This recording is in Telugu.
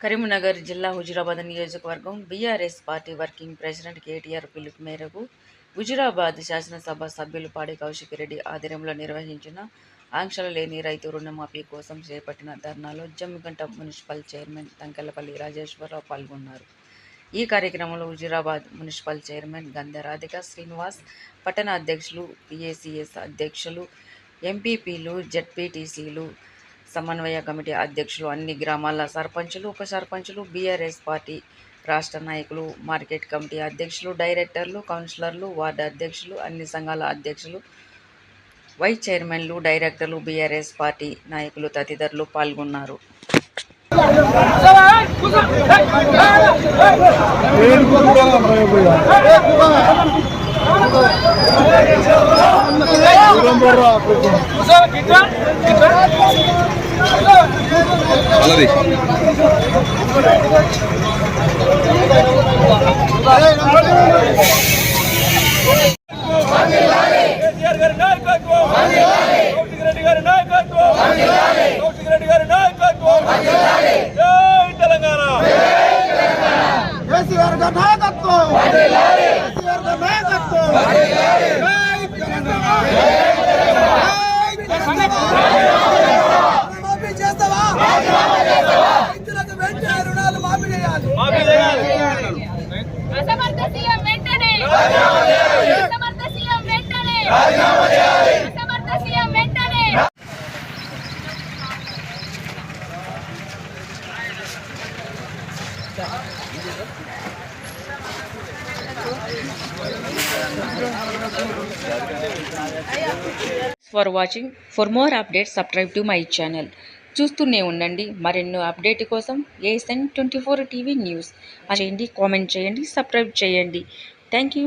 కరీంనగర్ జిల్లా హుజురాబాద్ నియోజకవర్గం BRS party working president KTR పిలుపు మేరకు హుజురాబాద్ శాసనసభ సభ్యులు పాడి కౌశిక్ రెడ్డి ఆధ్వర్యంలో నిర్వహించిన ఆంక్షలు లేని రైతు రుణమాఫీ కోసం చేపట్టిన ధర్నాలో జమ్మిగంట మున్సిపల్ చైర్మన్ తంకెళ్లపల్లి రాజేశ్వరరావు పాల్గొన్నారు. ఈ కార్యక్రమంలో హుజురాబాద్ మున్సిపల్ చైర్మన్ గంధ రాధిక శ్రీనివాస్, పట్టణ అధ్యక్షులు, పిఏసిఎస్ అధ్యక్షులు, ఎంపీపీలు, జెడ్పీటీసీలు, సమన్వయ కమిటీ అధ్యక్షులు, అన్ని గ్రామాల సర్పంచులు, ఉప సర్పంచులు, బీఆర్ఎస్ పార్టీ రాష్ట్ర నాయకులు, మార్కెట్ కమిటీ అధ్యక్షులు, డైరెక్టర్లు, కౌన్సిలర్లు, వార్డు అధ్యక్షులు, అన్ని సంఘాల అధ్యక్షులు, వైస్ చైర్మన్లు, డైరెక్టర్లు, బీఆర్ఎస్ పార్టీ నాయకులు తదితరులు పాల్గొన్నారు. For watching. For more updates, subscribe to my channel. చూస్తూనే ఉండండి. మరెన్నో అప్డేట్ కోసం ASN24 టీవీ న్యూస్ చేయండి, కామెంట్ చేయండి, సబ్స్క్రైబ్ చేయండి. Thank you.